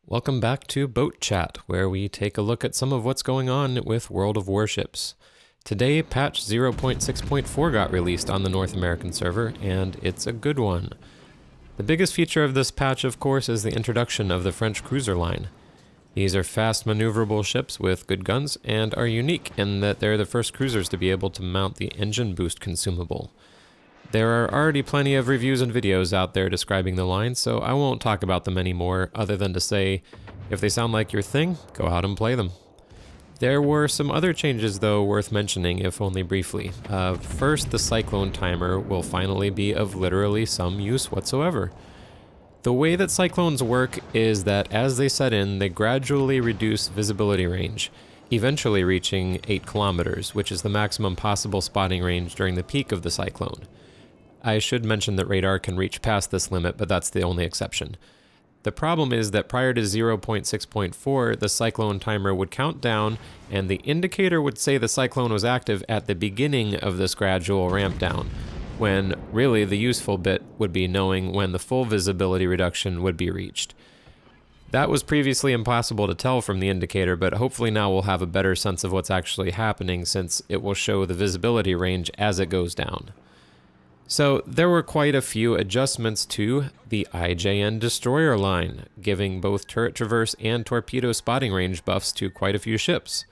Welcome back to Boat-Chât, where we take a look at some of what's going on with World of Warships. Today, patch 0.6.4 got released on the North American server, and it's a good one. The biggest feature of this patch, of course, is the introduction of the French cruiser line. These are fast maneuverable ships with good guns, and are unique in that they're the first cruisers to be able to mount the engine boost consumable. There are already plenty of reviews and videos out there describing the line, so I won't talk about them anymore, other than to say, if they sound like your thing, go out and play them. There were some other changes, though, worth mentioning, if only briefly. First, the Cyclone timer will finally be of literally some use whatsoever. The way that Cyclones work is that as they set in, they gradually reduce visibility range, eventually reaching 8 kilometers, which is the maximum possible spotting range during the peak of the Cyclone. I should mention that radar can reach past this limit, but that's the only exception. The problem is that prior to 0.6.4, the Cyclone timer would count down, and the indicator would say the Cyclone was active at the beginning of this gradual ramp down, when really the useful bit would be knowing when the full visibility reduction would be reached. That was previously impossible to tell from the indicator, but hopefully now we'll have a better sense of what's actually happening, since it will show the visibility range as it goes down. So there were quite a few adjustments to the IJN destroyer line, giving both turret traverse and torpedo spotting range buffs to quite a few ships.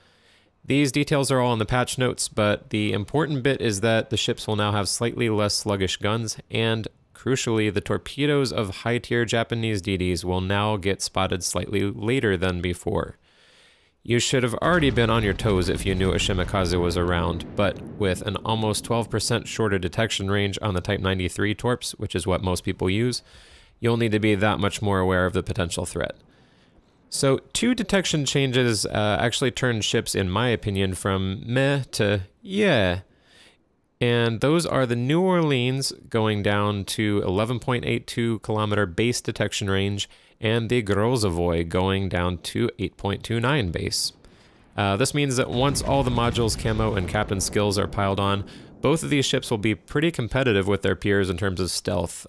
These details are all in the patch notes, but the important bit is that the ships will now have slightly less sluggish guns, and crucially, the torpedoes of high-tier Japanese DDs will now get spotted slightly later than before. You should have already been on your toes if you knew a Shimakaze was around, but with an almost 12% shorter detection range on the Type 93 torps, which is what most people use, you'll need to be that much more aware of the potential threat. So, 2 detection changes actually turned ships, in my opinion, from meh to yeah. And those are the New Orleans going down to 11.82 kilometer base detection range, and the Grozovoy going down to 8.29 base. This means that once all the modules, camo, and captain skills are piled on, both of these ships will be pretty competitive with their peers in terms of stealth,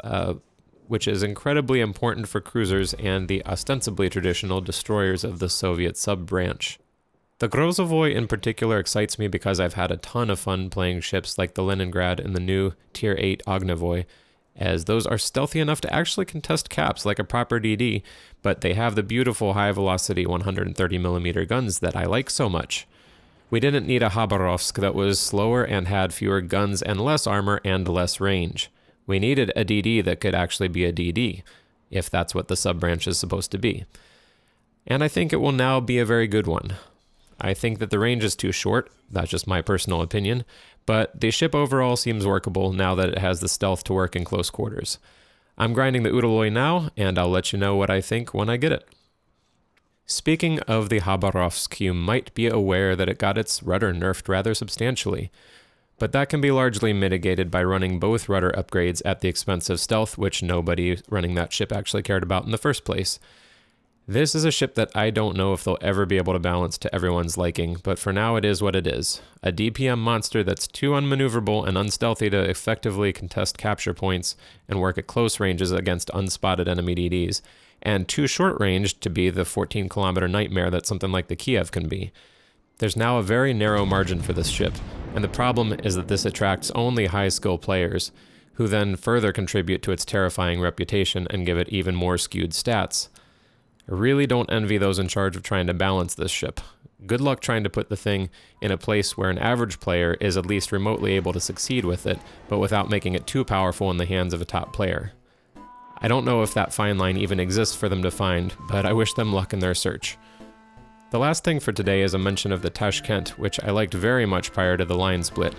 which is incredibly important for cruisers and the ostensibly traditional destroyers of the Soviet sub-branch. The Grozovoy in particular excites me because I've had a ton of fun playing ships like the Leningrad and the new Tier 8 Ognavoy, as those are stealthy enough to actually contest caps like a proper DD, but they have the beautiful high-velocity 130mm guns that I like so much. We didn't need a Khabarovsk that was slower and had fewer guns and less armor and less range. We needed a DD that could actually be a DD, if that's what the sub-branch is supposed to be. And I think it will now be a very good one. I think that the range is too short, that's just my personal opinion, but the ship overall seems workable now that it has the stealth to work in close quarters. I'm grinding the Udaloy now, and I'll let you know what I think when I get it. Speaking of the Khabarovsk, you might be aware that it got its rudder nerfed rather substantially, but that can be largely mitigated by running both rudder upgrades at the expense of stealth, which nobody running that ship actually cared about in the first place. This is a ship that I don't know if they'll ever be able to balance to everyone's liking, but for now it is what it is. A DPM monster that's too unmaneuverable and unstealthy to effectively contest capture points and work at close ranges against unspotted enemy DDs, and too short range to be the 14-kilometer nightmare that something like the Kiev can be. There's now a very narrow margin for this ship, and the problem is that this attracts only high-skill players, who then further contribute to its terrifying reputation and give it even more skewed stats. I really don't envy those in charge of trying to balance this ship. Good luck trying to put the thing in a place where an average player is at least remotely able to succeed with it, but without making it too powerful in the hands of a top player. I don't know if that fine line even exists for them to find, but I wish them luck in their search. The last thing for today is a mention of the Tashkent, which I liked very much prior to the line split.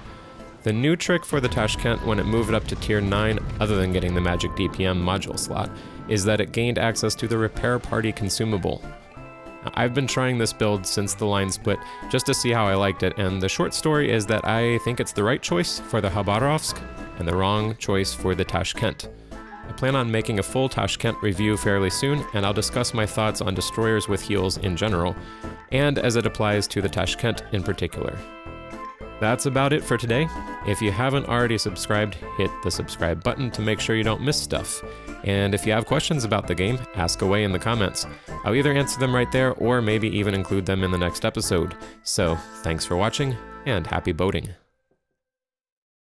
The new trick for the Tashkent when it moved up to Tier 9, other than getting the magic DPM module slot, is that it gained access to the Repair Party consumable. Now, I've been trying this build since the line split just to see how I liked it, and the short story is that I think it's the right choice for the Khabarovsk and the wrong choice for the Tashkent. I plan on making a full Tashkent review fairly soon, and I'll discuss my thoughts on destroyers with heals in general, and as it applies to the Tashkent in particular. That's about it for today. If you haven't already subscribed, hit the subscribe button to make sure you don't miss stuff. And if you have questions about the game, ask away in the comments. I'll either answer them right there or maybe even include them in the next episode. So, thanks for watching, and happy boating.